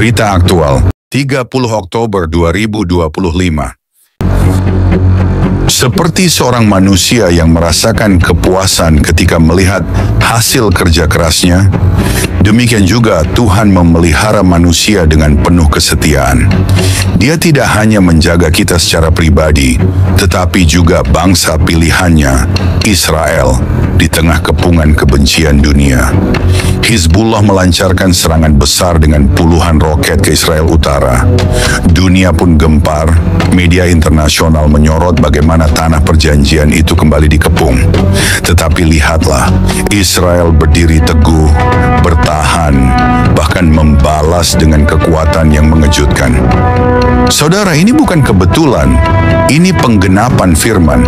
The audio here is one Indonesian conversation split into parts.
Berita aktual, 30 Oktober 2025. Seperti seorang manusia yang merasakan kepuasan ketika melihat hasil kerja kerasnya, demikian juga Tuhan memelihara manusia dengan penuh kesetiaan. Dia tidak hanya menjaga kita secara pribadi, tetapi juga bangsa pilihannya, Israel, di tengah kepungan kebencian dunia. Hizbullah melancarkan serangan besar dengan puluhan roket ke Israel Utara. Dunia pun gempar, media internasional menyorot bagaimana tanah perjanjian itu kembali dikepung. Tetapi lihatlah, Israel berdiri teguh, bertahan, bahkan membalas dengan kekuatan yang mengejutkan. Saudara, ini bukan kebetulan, ini penggenapan firman.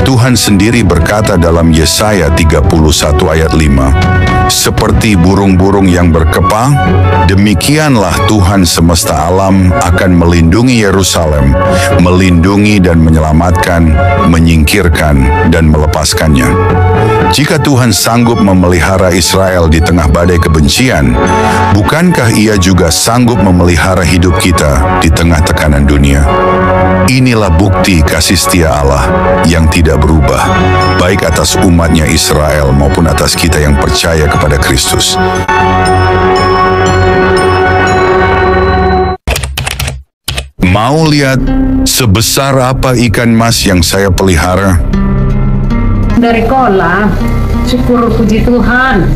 Tuhan sendiri berkata dalam Yesaya 31 ayat 5, seperti burung-burung yang berkepang, demikianlah Tuhan semesta alam akan melindungi Yerusalem, melindungi dan menyelamatkan, menyingkirkan dan melepaskannya. Jika Tuhan sanggup memelihara Israel di tengah badai kebencian, bukankah Ia juga sanggup memelihara hidup kita di tengah tekanan dunia? Inilah bukti kasih setia Allah yang tidak berubah, baik atas umatnya Israel maupun atas kita yang percaya kepada Kristus. Mau lihat sebesar apa ikan mas yang saya pelihara? Dari kolam, syukur puji Tuhan,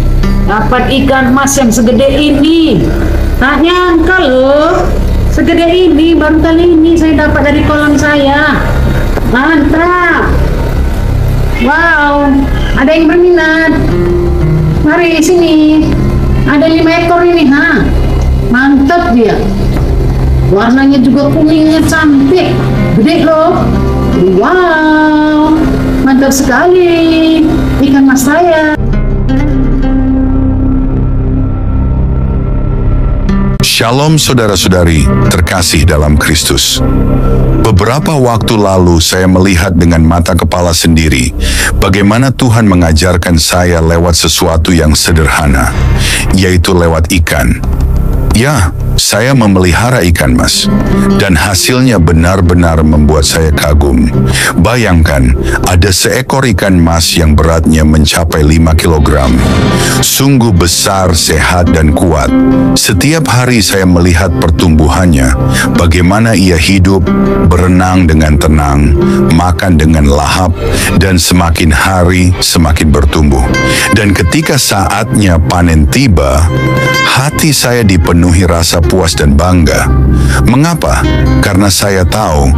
dapat ikan mas yang segede ini. Tak nyangka loh, segede ini, baru kali ini saya dapat dari kolam saya. Mantap. Wow, ada yang berminat. Mari sini, ada 5 ekor ini, ha. Mantap dia. Warnanya juga kuningnya cantik, gede loh. Wow, mantap sekali ikan mas saya. Shalom saudara-saudari terkasih dalam Kristus. Beberapa waktu lalu saya melihat dengan mata kepala sendiri bagaimana Tuhan mengajarkan saya lewat sesuatu yang sederhana, yaitu lewat ikan. Ya, saya memelihara ikan mas, dan hasilnya benar-benar membuat saya kagum. Bayangkan, ada seekor ikan mas yang beratnya mencapai 5 kg. Sungguh besar, sehat, dan kuat. Setiap hari saya melihat pertumbuhannya, bagaimana ia hidup, berenang dengan tenang, makan dengan lahap, dan semakin hari semakin bertumbuh. Dan ketika saatnya panen tiba, hati saya dipenuhi rasa puas dan bangga. Mengapa? Karena saya tahu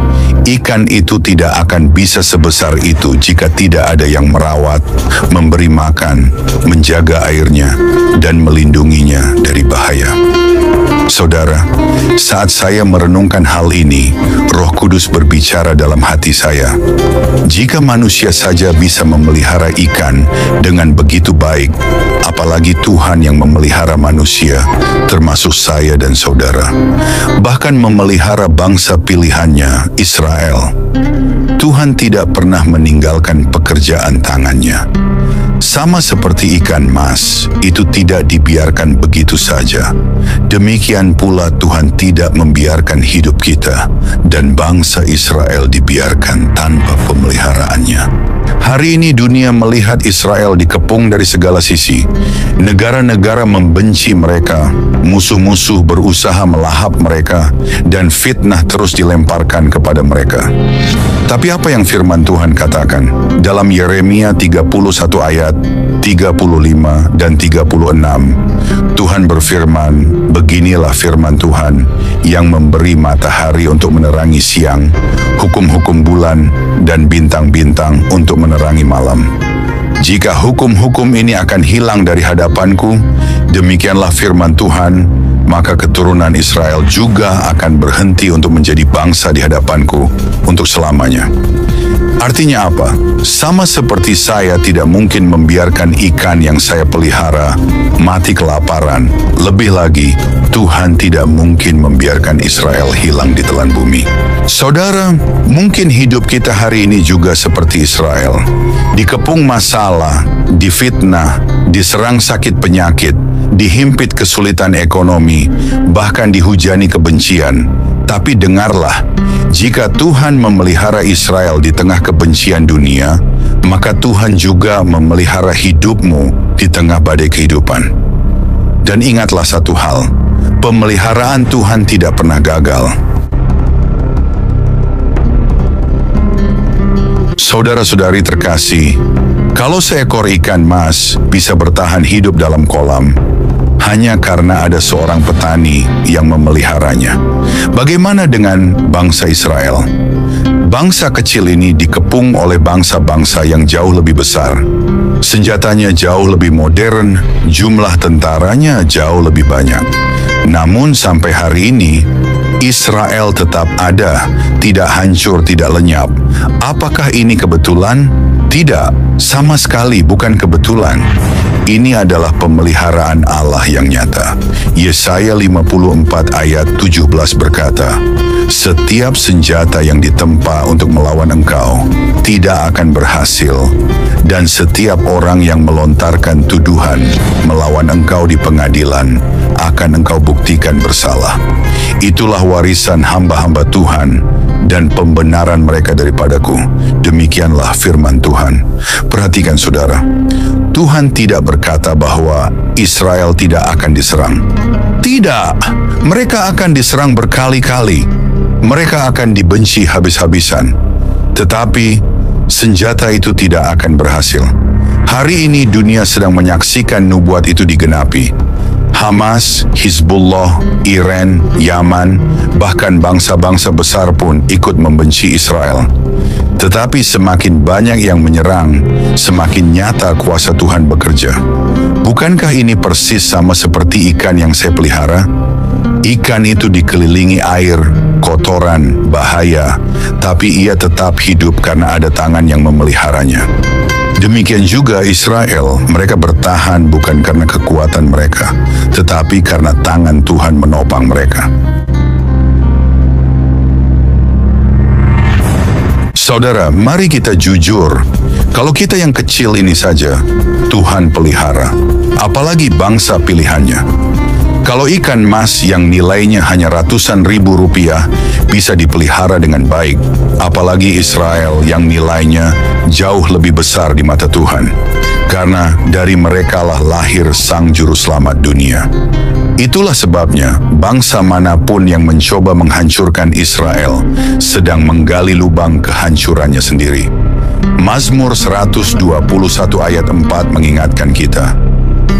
ikan itu tidak akan bisa sebesar itu jika tidak ada yang merawat, memberi makan, menjaga airnya, dan melindunginya dari bahaya. Saudara, saat saya merenungkan hal ini, Roh Kudus berbicara dalam hati saya. Jika manusia saja bisa memelihara ikan dengan begitu baik, apalagi Tuhan yang memelihara manusia, termasuk saya dan saudara. Bahkan memelihara bangsa pilihannya, Israel. Tuhan tidak pernah meninggalkan pekerjaan tangannya. Sama seperti ikan mas, itu tidak dibiarkan begitu saja. Demikian pula Tuhan tidak membiarkan hidup kita dan bangsa Israel dibiarkan tanpa pemeliharaannya. Hari ini dunia melihat Israel dikepung dari segala sisi. Negara-negara membenci mereka, musuh-musuh berusaha melahap mereka, dan fitnah terus dilemparkan kepada mereka. Tapi apa yang firman Tuhan katakan? Dalam Yeremia 31 ayat 35 dan 36, Tuhan berfirman, beginilah firman Tuhan yang memberi matahari untuk menerangi siang, hukum-hukum bulan dan bintang-bintang untuk menerangi malam. Jika hukum-hukum ini akan hilang dari hadapanku, demikianlah firman Tuhan, maka keturunan Israel juga akan berhenti untuk menjadi bangsa di hadapanku untuk selamanya. Artinya apa? Sama seperti saya tidak mungkin membiarkan ikan yang saya pelihara mati kelaparan. Lebih lagi, Tuhan tidak mungkin membiarkan Israel hilang di telan bumi. Saudara, mungkin hidup kita hari ini juga seperti Israel. Dikepung masalah, difitnah, diserang sakit penyakit, dihimpit kesulitan ekonomi, bahkan dihujani kebencian. Tapi dengarlah, jika Tuhan memelihara Israel di tengah kebencian dunia, maka Tuhan juga memelihara hidupmu di tengah badai kehidupan. Dan ingatlah satu hal, pemeliharaan Tuhan tidak pernah gagal. Saudara-saudari terkasih, kalau seekor ikan mas bisa bertahan hidup dalam kolam, hanya karena ada seorang petani yang memeliharanya. Bagaimana dengan bangsa Israel? Bangsa kecil ini dikepung oleh bangsa-bangsa yang jauh lebih besar. Senjatanya jauh lebih modern, jumlah tentaranya jauh lebih banyak. Namun sampai hari ini, Israel tetap ada, tidak hancur, tidak lenyap. Apakah ini kebetulan? Tidak, sama sekali bukan kebetulan. Ini adalah pemeliharaan Allah yang nyata. Yesaya 54 ayat 17 berkata, "Setiap senjata yang ditempa untuk melawan engkau tidak akan berhasil, dan setiap orang yang melontarkan tuduhan melawan engkau di pengadilan akan engkau buktikan bersalah." Itulah warisan hamba-hamba Tuhan dan pembenaran mereka daripadaku. Demikianlah firman Tuhan. Perhatikan saudara, Tuhan tidak berkata bahwa Israel tidak akan diserang. Tidak, mereka akan diserang berkali-kali. Mereka akan dibenci habis-habisan. Tetapi senjata itu tidak akan berhasil. Hari ini dunia sedang menyaksikan nubuat itu digenapi. Hamas, Hizbullah, Iran, Yaman, bahkan bangsa-bangsa besar pun ikut membenci Israel. Tetapi semakin banyak yang menyerang, semakin nyata kuasa Tuhan bekerja. Bukankah ini persis sama seperti ikan yang saya pelihara? Ikan itu dikelilingi air, kotoran, bahaya, tapi ia tetap hidup karena ada tangan yang memeliharanya. Demikian juga Israel, mereka bertahan bukan karena kekuatan mereka, tetapi karena tangan Tuhan menopang mereka. Saudara, mari kita jujur, kalau kita yang kecil ini saja, Tuhan pelihara, apalagi bangsa pilihannya. Kalau ikan mas yang nilainya hanya ratusan ribu rupiah bisa dipelihara dengan baik, apalagi Israel yang nilainya jauh lebih besar di mata Tuhan. Karena dari merekalah lahir Sang Juru Selamat dunia. Itulah sebabnya bangsa manapun yang mencoba menghancurkan Israel sedang menggali lubang kehancurannya sendiri. Mazmur 121 ayat 4 mengingatkan kita,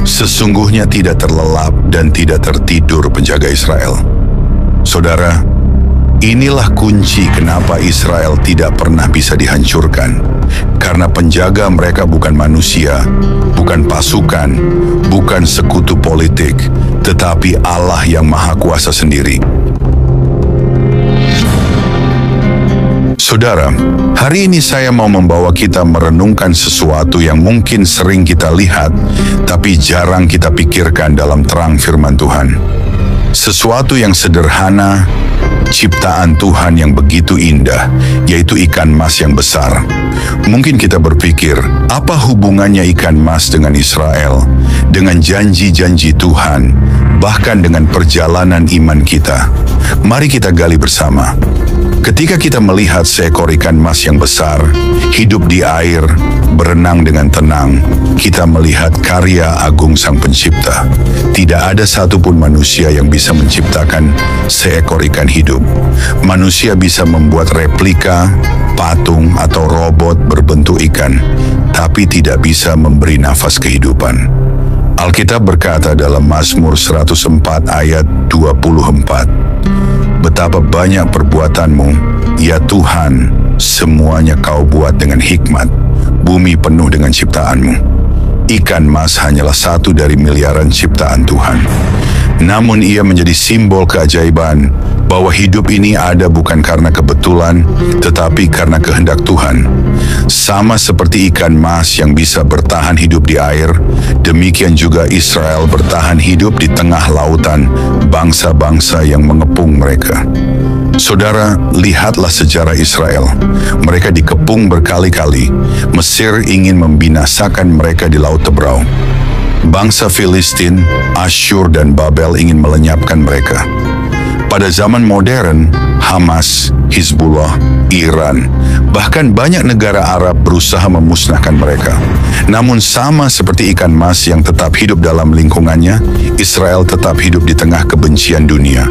sesungguhnya tidak terlelap dan tidak tertidur penjaga Israel. Saudara, inilah kunci kenapa Israel tidak pernah bisa dihancurkan. Karena penjaga mereka bukan manusia, bukan pasukan, bukan sekutu politik, tetapi Allah yang Maha Kuasa sendiri. Saudara, hari ini saya mau membawa kita merenungkan sesuatu yang mungkin sering kita lihat, tapi jarang kita pikirkan dalam terang firman Tuhan. Sesuatu yang sederhana, ciptaan Tuhan yang begitu indah, yaitu ikan mas yang besar. Mungkin kita berpikir, apa hubungannya ikan mas dengan Israel, dengan janji-janji Tuhan, bahkan dengan perjalanan iman kita? Mari kita gali bersama. Ketika kita melihat seekor ikan mas yang besar, hidup di air, berenang dengan tenang, kita melihat karya agung Sang Pencipta. Tidak ada satupun manusia yang bisa menciptakan seekor ikan hidup. Manusia bisa membuat replika, patung, atau robot berbentuk ikan, tapi tidak bisa memberi nafas kehidupan. Alkitab berkata dalam Mazmur 104 ayat 24, "Betapa banyak perbuatanmu, ya Tuhan, semuanya kau buat dengan hikmat, bumi penuh dengan ciptaanmu." Ikan mas hanyalah satu dari miliaran ciptaan Tuhan. Namun ia menjadi simbol keajaiban bahwa hidup ini ada bukan karena kebetulan, tetapi karena kehendak Tuhan. Sama seperti ikan mas yang bisa bertahan hidup di air, demikian juga Israel bertahan hidup di tengah lautan bangsa-bangsa yang mengepung mereka. Saudara, lihatlah sejarah Israel. Mereka dikepung berkali-kali. Mesir ingin membinasakan mereka di Laut Tebrau. Bangsa Filistin, Asyur, dan Babel ingin melenyapkan mereka. Pada zaman modern, Hamas, Hizbullah, Iran, bahkan banyak negara Arab berusaha memusnahkan mereka. Namun sama seperti ikan mas yang tetap hidup dalam lingkungannya, Israel tetap hidup di tengah kebencian dunia.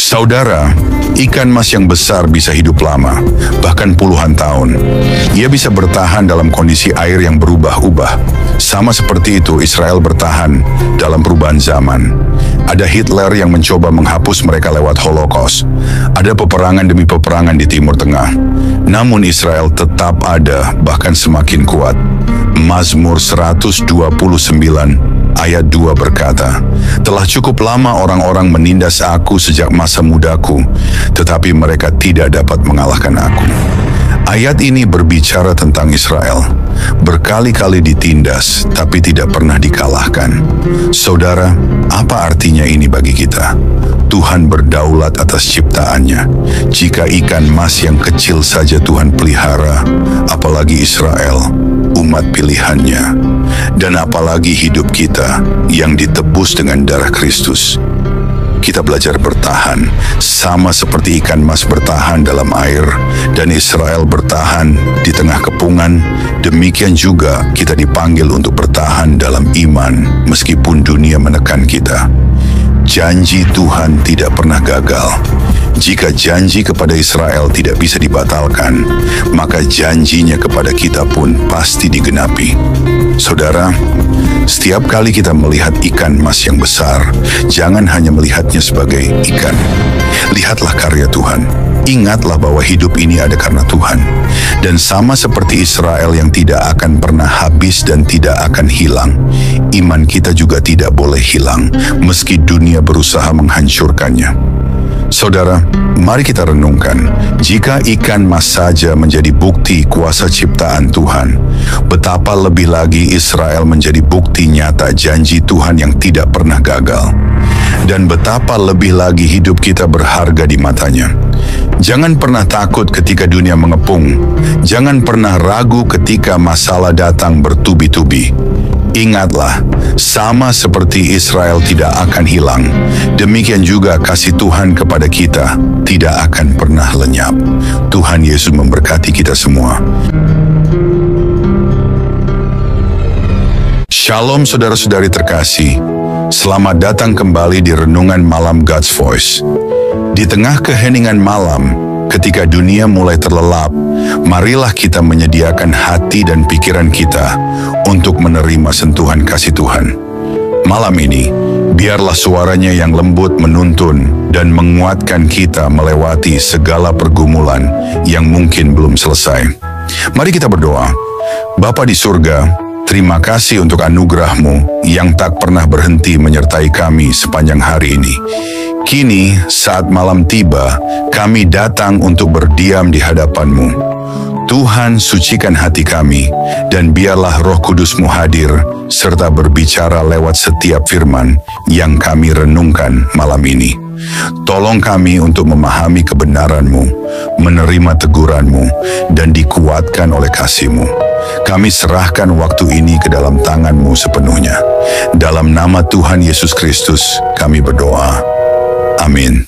Saudara, ikan mas yang besar bisa hidup lama, bahkan puluhan tahun. Ia bisa bertahan dalam kondisi air yang berubah-ubah. Sama seperti itu Israel bertahan dalam perubahan zaman. Ada Hitler yang mencoba menghapus mereka lewat Holocaust. Ada peperangan demi peperangan di Timur Tengah. Namun Israel tetap ada, bahkan semakin kuat. Mazmur 129 ayat 2 berkata, "Telah cukup lama orang-orang menindas aku sejak masa mudaku, tetapi mereka tidak dapat mengalahkan aku." Ayat ini berbicara tentang Israel. Berkali-kali ditindas, tapi tidak pernah dikalahkan. Saudara, apa artinya ini bagi kita? Tuhan berdaulat atas ciptaannya. Jika ikan mas yang kecil saja Tuhan pelihara, apalagi Israel, umat pilihannya. Dan apalagi hidup kita yang ditebus dengan darah Kristus. Kita belajar bertahan, sama seperti ikan mas bertahan dalam air dan Israel bertahan di tengah kepungan. Demikian juga kita dipanggil untuk bertahan dalam iman meskipun dunia menekan kita. Janji Tuhan tidak pernah gagal. Jika janji kepada Israel tidak bisa dibatalkan, maka janjinya kepada kita pun pasti digenapi. Saudara, setiap kali kita melihat ikan mas yang besar, jangan hanya melihatnya sebagai ikan. Lihatlah karya Tuhan. Ingatlah bahwa hidup ini ada karena Tuhan. Dan sama seperti Israel yang tidak akan pernah habis dan tidak akan hilang, iman kita juga tidak boleh hilang, meski dunia berusaha menghancurkannya. Saudara, mari kita renungkan, jika ikan mas saja menjadi bukti kuasa ciptaan Tuhan, betapa lebih lagi Israel menjadi bukti nyata janji Tuhan yang tidak pernah gagal. Dan betapa lebih lagi hidup kita berharga di matanya. Jangan pernah takut ketika dunia mengepung. Jangan pernah ragu ketika masalah datang bertubi-tubi. Ingatlah, sama seperti Israel tidak akan hilang, demikian juga kasih Tuhan kepada kita tidak akan pernah lenyap. Tuhan Yesus memberkati kita semua. Shalom saudara-saudari terkasih, selamat datang kembali di Renungan Malam God's Voice. Di tengah keheningan malam, ketika dunia mulai terlelap, marilah kita menyediakan hati dan pikiran kita untuk menerima sentuhan kasih Tuhan. Malam ini, biarlah suaranya yang lembut menuntun dan menguatkan kita melewati segala pergumulan yang mungkin belum selesai. Mari kita berdoa. Bapa di surga, terima kasih untuk anugerah-Mu yang tak pernah berhenti menyertai kami sepanjang hari ini. Kini, saat malam tiba, kami datang untuk berdiam di hadapan-Mu. Tuhan, sucikan hati kami, dan biarlah Roh Kudus-Mu hadir, serta berbicara lewat setiap firman yang kami renungkan malam ini. Tolong kami untuk memahami kebenaran-Mu, menerima teguran-Mu, dan dikuatkan oleh kasih-Mu. Kami serahkan waktu ini ke dalam tangan-Mu sepenuhnya. Dalam nama Tuhan Yesus Kristus, kami berdoa. Amin.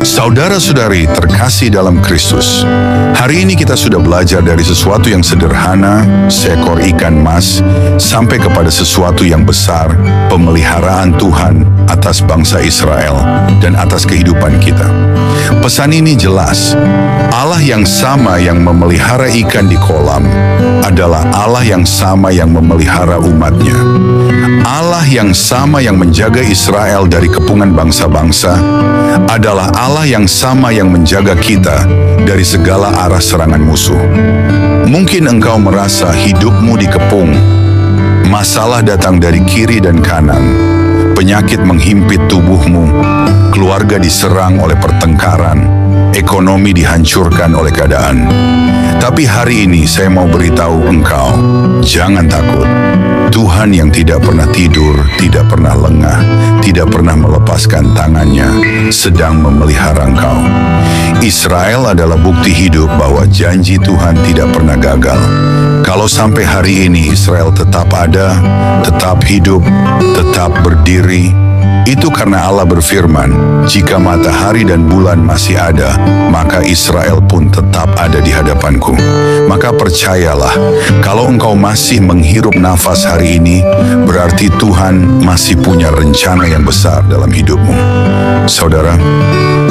Saudara-saudari terkasih dalam Kristus, hari ini kita sudah belajar dari sesuatu yang sederhana, seekor ikan mas, sampai kepada sesuatu yang besar, pemeliharaan Tuhan atas bangsa Israel dan atas kehidupan kita. Pesan ini jelas, Allah yang sama yang memelihara ikan di kolam adalah Allah yang sama yang memelihara umatnya. Allah yang sama yang menjaga Israel dari kepungan bangsa-bangsa adalah Allah yang sama yang menjaga kita dari segala arah serangan musuh. Mungkin Mungkin engkau merasa hidupmu dikepung. Masalah datang dari kiri dan kanan. Penyakit menghimpit tubuhmu. Keluarga diserang oleh pertengkaran. Ekonomi dihancurkan oleh keadaan. Tapi hari ini saya mau beritahu engkau, jangan takut. Tuhan yang tidak pernah tidur, tidak pernah lengah, tidak pernah melepaskan tangannya, sedang memelihara engkau. Israel adalah bukti hidup bahwa janji Tuhan tidak pernah gagal. Kalau sampai hari ini Israel tetap ada, tetap hidup, tetap berdiri, itu karena Allah berfirman, jika matahari dan bulan masih ada, maka Israel pun tetap ada di hadapanku. Maka percayalah, kalau engkau masih menghirup nafas hari ini, berarti Tuhan masih punya rencana yang besar dalam hidupmu. Saudara,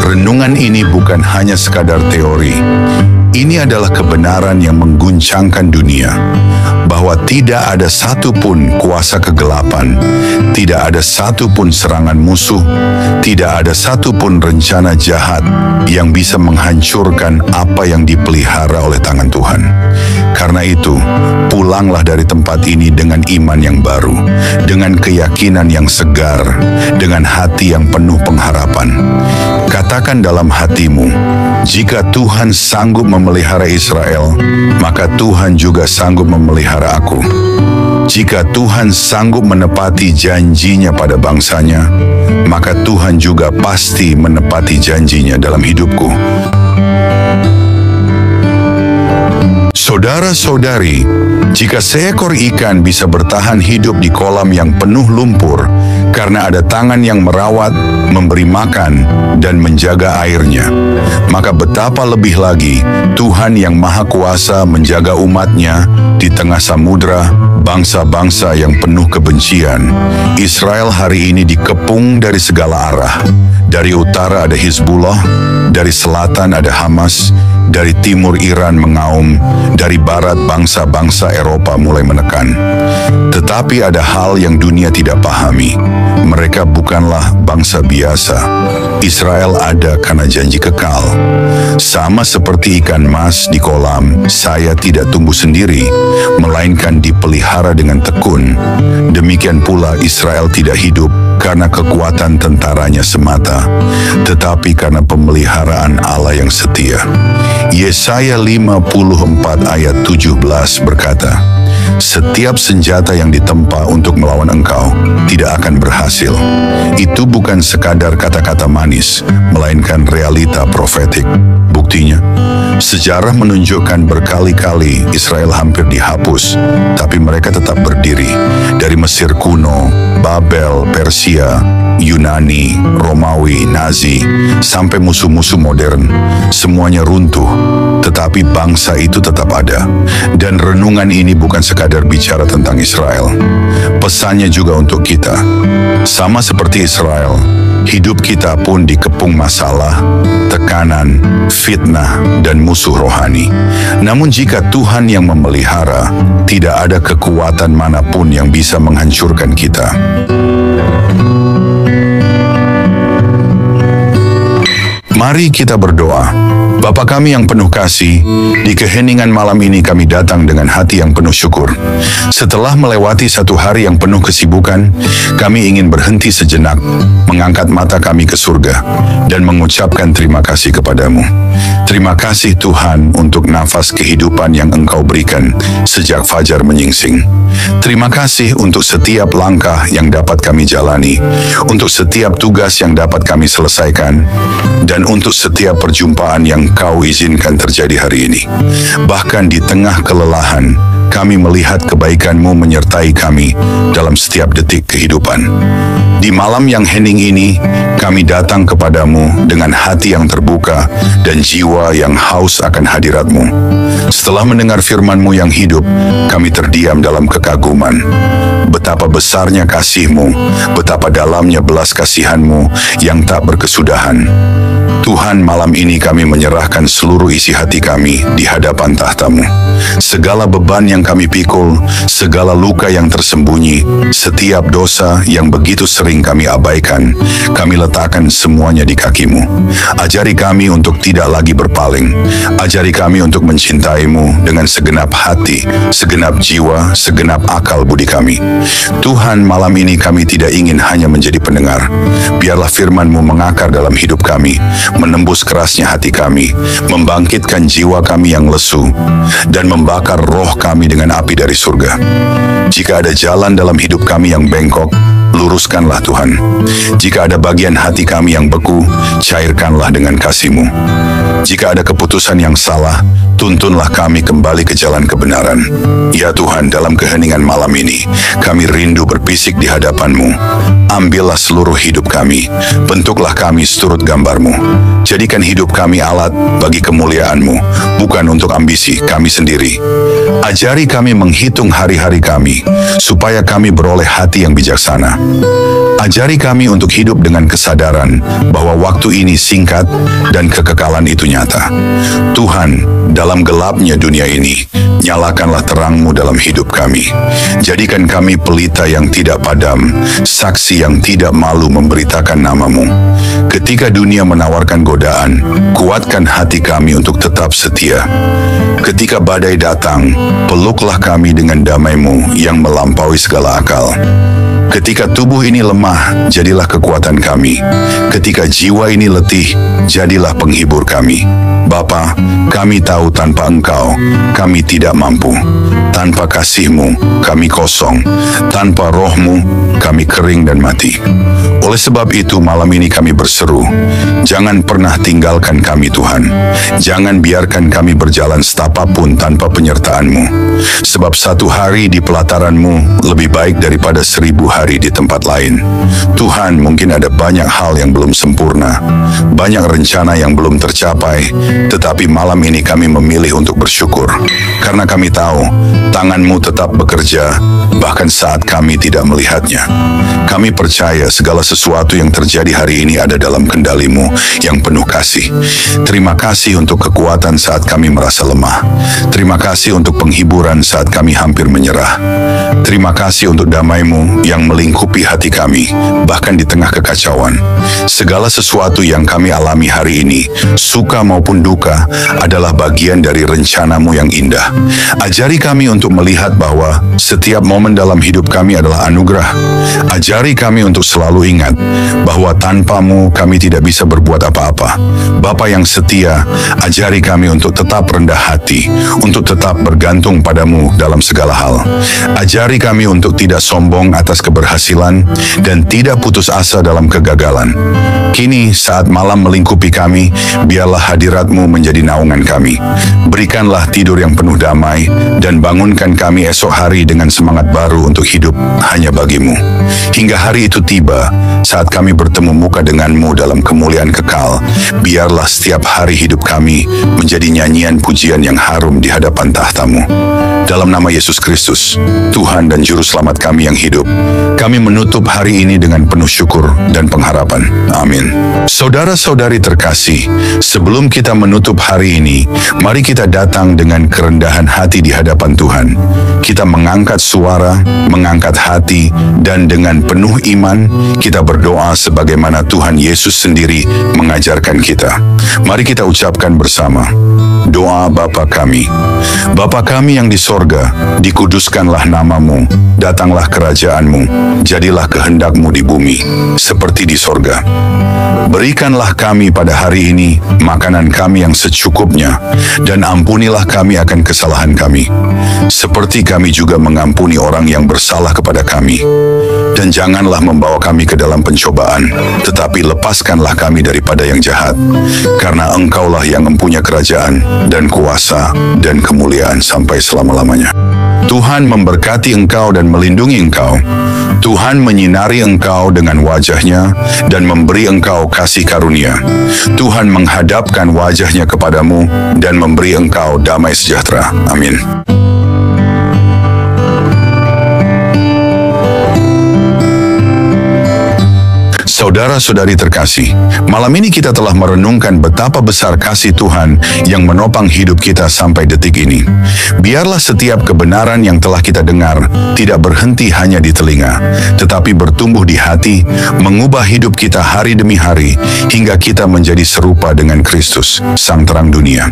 renungan ini bukan hanya sekadar teori. Ini adalah kebenaran yang mengguncangkan dunia, bahwa tidak ada satupun kuasa kegelapan, tidak ada satupun serangan musuh, tidak ada satupun rencana jahat yang bisa menghancurkan apa yang dipelihara oleh tangan Tuhan. Karena itu, pulanglah dari tempat ini dengan iman yang baru, dengan keyakinan yang segar, dengan hati yang penuh pengharapan. Katakan dalam hatimu, jika Tuhan sanggup memelihara Israel, maka Tuhan juga sanggup memelihara aku. Jika Tuhan sanggup menepati janjinya pada bangsanya, maka Tuhan juga pasti menepati janjinya dalam hidupku. Saudara-saudari, jika seekor ikan bisa bertahan hidup di kolam yang penuh lumpur karena ada tangan yang merawat, memberi makan, dan menjaga airnya, maka betapa lebih lagi Tuhan yang Maha Kuasa menjaga umat-Nya di tengah samudra, bangsa-bangsa yang penuh kebencian. Israel hari ini dikepung dari segala arah. Dari utara ada Hizbullah, dari selatan ada Hamas, dari timur Iran mengaum, dari barat bangsa-bangsa Eropa mulai menekan. Tetapi ada hal yang dunia tidak pahami. Mereka bukanlah bangsa biasa. Israel ada karena janji kekal. Sama seperti ikan mas di kolam, saya tidak tumbuh sendiri, melainkan dipelihara dengan tekun. Demikian pula Israel tidak hidup karena kekuatan tentaranya semata, tetapi karena pemeliharaan Allah yang setia. Yesaya 54 ayat 17 berkata, setiap senjata yang ditempa untuk melawan engkau tidak akan berhasil. Itu bukan sekadar kata-kata manis, melainkan realita profetik. Buktinya, sejarah menunjukkan berkali-kali Israel hampir dihapus, tapi mereka tetap berdiri. Dari Mesir kuno, Babel, Persia, Yunani, Romawi, Nazi, sampai musuh-musuh modern, semuanya runtuh, tetapi bangsa itu tetap ada. Dan renungan ini bukan sekadar bicara tentang Israel. Pesannya juga untuk kita. Sama seperti Israel, hidup kita pun dikepung masalah, tekanan, fitnah, dan musuh rohani. Namun jika Tuhan yang memelihara, tidak ada kekuatan manapun yang bisa menghancurkan kita. Mari kita berdoa. Bapa kami yang penuh kasih, di keheningan malam ini kami datang dengan hati yang penuh syukur. Setelah melewati satu hari yang penuh kesibukan, kami ingin berhenti sejenak, mengangkat mata kami ke surga, dan mengucapkan terima kasih kepadamu. Terima kasih Tuhan untuk nafas kehidupan yang Engkau berikan sejak fajar menyingsing. Terima kasih untuk setiap langkah yang dapat kami jalani, untuk setiap tugas yang dapat kami selesaikan, dan untuk setiap perjumpaan yang Kau izinkan terjadi hari ini. Bahkan di tengah kelelahan, kami melihat kebaikan-Mu menyertai kami dalam setiap detik kehidupan. Di malam yang hening ini, kami datang kepadamu dengan hati yang terbuka dan jiwa yang haus akan hadirat-Mu. Setelah mendengar firman-Mu yang hidup, kami terdiam dalam kekaguman. Betapa besarnya kasih-Mu, betapa dalamnya belas kasihan-Mu yang tak berkesudahan. Tuhan, malam ini kami menyerahkan seluruh isi hati kami di hadapan tahta-Mu. Segala beban yang kami pikul, segala luka yang tersembunyi, setiap dosa yang begitu sering kami abaikan, kami letakkan semuanya di kaki-Mu. Ajari kami untuk tidak lagi berpaling. Ajari kami untuk mencintai-Mu dengan segenap hati, segenap jiwa, segenap akal budi kami. Tuhan, malam ini kami tidak ingin hanya menjadi pendengar. Biarlah firman-Mu mengakar dalam hidup kami, menembus kerasnya hati kami, membangkitkan jiwa kami yang lesu, dan membakar roh kami dengan api dari surga. Jika ada jalan dalam hidup kami yang bengkok, luruskanlah Tuhan. Jika ada bagian hati kami yang beku, cairkanlah dengan kasih-Mu. Jika ada keputusan yang salah, tuntunlah kami kembali ke jalan kebenaran. Ya Tuhan, dalam keheningan malam ini, kami rindu berbisik di hadapan-Mu. Ambillah seluruh hidup kami, bentuklah kami seturut gambar-Mu. Jadikan hidup kami alat bagi kemuliaan-Mu, bukan untuk ambisi kami sendiri. Ajari kami menghitung hari-hari kami, supaya kami beroleh hati yang bijaksana. Ajari kami untuk hidup dengan kesadaran bahwa waktu ini singkat dan kekekalan itu nyata. Tuhan, dalam gelapnya dunia ini, nyalakanlah terang-Mu dalam hidup kami. Jadikan kami pelita yang tidak padam, saksi yang tidak malu memberitakan nama-Mu. Ketika dunia menawarkan godaan, kuatkan hati kami untuk tetap setia. Ketika badai datang, peluklah kami dengan damai-Mu yang melampaui segala akal. Ketika tubuh ini lemah, jadilah kekuatan kami. Ketika jiwa ini letih, jadilah penghibur kami. Bapa, kami tahu tanpa Engkau, kami tidak mampu. Tanpa kasih-Mu, kami kosong. Tanpa Roh-Mu, kami kering dan mati. Oleh sebab itu, malam ini kami berseru, jangan pernah tinggalkan kami Tuhan. Jangan biarkan kami berjalan setapak pun tanpa penyertaan-Mu. Sebab satu hari di pelataran-Mu lebih baik daripada 1000 hari di tempat lain. Tuhan, mungkin ada banyak hal yang belum sempurna, banyak rencana yang belum tercapai, tetapi malam ini kami memilih untuk bersyukur. Karena kami tahu, tangan-Mu tetap bekerja, bahkan saat kami tidak melihatnya. Kami percaya segala sesuatu yang terjadi hari ini ada dalam kendali-Mu yang penuh kasih. Terima kasih untuk kekuatan saat kami merasa lemah. Terima kasih untuk penghiburan saat kami hampir menyerah. Terima kasih untuk damai-Mu yang melingkupi hati kami, bahkan di tengah kekacauan. Segala sesuatu yang kami alami hari ini, suka maupun duka, adalah bagian dari rencana-Mu yang indah. Ajari kami untuk melihat bahwa setiap momen dalam hidup kami adalah anugerah. Ajari kami untuk selalu ingat bahwa tanpa-Mu kami tidak bisa berbuat apa-apa. Bapa yang setia, ajari kami untuk tetap rendah hati, untuk tetap bergantung pada-Mu dalam segala hal. Ajari kami untuk tidak sombong atas keberhasilan dan tidak putus asa dalam kegagalan. Kini saat malam melingkupi kami, biarlah hadirat-Mu menjadi naungan kami. Berikanlah tidur yang penuh damai dan bangunkan kami esok hari dengan semangat baru untuk hidup hanya bagi-Mu. Hingga hari itu tiba, saat kami bertemu muka dengan-Mu dalam kemuliaan kekal, biarlah setiap hari hidup kami menjadi nyanyian pujian yang harum di hadapan tahta-Mu. Dalam nama Yesus Kristus, Tuhan dan Juru Selamat kami yang hidup, kami menutup hari ini dengan penuh syukur dan pengharapan. Amin. Saudara-saudari terkasih, sebelum kita menutup hari ini, mari kita datang dengan kerendahan hati di hadapan Tuhan. Kita mengangkat suara, mengangkat hati, dan dengan penuh iman, kita berdoa sebagaimana Tuhan Yesus sendiri mengajarkan kita. Mari kita ucapkan bersama. Doa Bapa kami. Bapa kami yang di sorga, dikuduskanlah nama-Mu, datanglah kerajaan-Mu, jadilah kehendak-Mu di bumi, seperti di sorga. Berikanlah kami pada hari ini makanan kami yang secukupnya, dan ampunilah kami akan kesalahan kami, seperti kami juga mengampuni orang yang bersalah kepada kami. Dan janganlah membawa kami ke dalam pencobaan, tetapi lepaskanlah kami daripada yang jahat, karena Engkaulah yang mempunyai kerajaan, dan kuasa, dan kemuliaan sampai selama-lamanya. Tuhan memberkati engkau dan melindungi engkau. Tuhan menyinari engkau dengan wajah-Nya dan memberi engkau kasih karunia. Tuhan menghadapkan wajah-Nya kepadamu dan memberi engkau damai sejahtera. Amin. Saudara-saudari terkasih, malam ini kita telah merenungkan betapa besar kasih Tuhan yang menopang hidup kita sampai detik ini. Biarlah setiap kebenaran yang telah kita dengar tidak berhenti hanya di telinga, tetapi bertumbuh di hati, mengubah hidup kita hari demi hari, hingga kita menjadi serupa dengan Kristus, Sang Terang Dunia.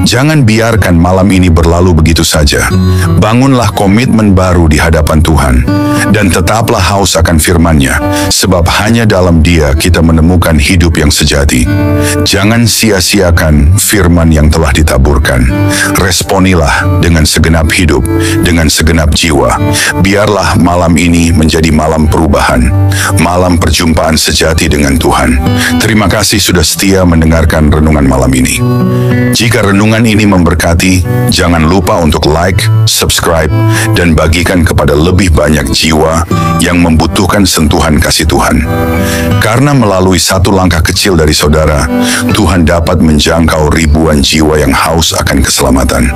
Jangan biarkan malam ini berlalu begitu saja. Bangunlah komitmen baru di hadapan Tuhan, dan tetaplah haus akan firman-Nya, sebab hanya dalam Dia kita menemukan hidup yang sejati. Jangan sia-siakan firman yang telah ditaburkan. Responilah dengan segenap hidup, dengan segenap jiwa. Biarlah malam ini menjadi malam perubahan, malam perjumpaan sejati dengan Tuhan. Terima kasih sudah setia mendengarkan renungan malam ini. Jika renungan ini memberkati, jangan lupa untuk like, subscribe, dan bagikan kepada lebih banyak jiwa yang membutuhkan sentuhan kasih Tuhan. Karena melalui satu langkah kecil dari saudara, Tuhan dapat menjangkau ribuan jiwa yang haus akan keselamatan.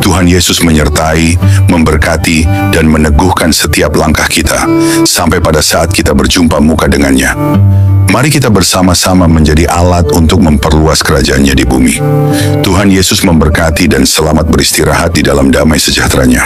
Tuhan Yesus menyertai, memberkati, dan meneguhkan setiap langkah kita, sampai pada saat kita berjumpa muka dengannya. Mari kita bersama-sama menjadi alat untuk memperluas kerajaan-Nya di bumi. Tuhan Yesus memberkati dan selamat beristirahat di dalam damai sejahtera-Nya.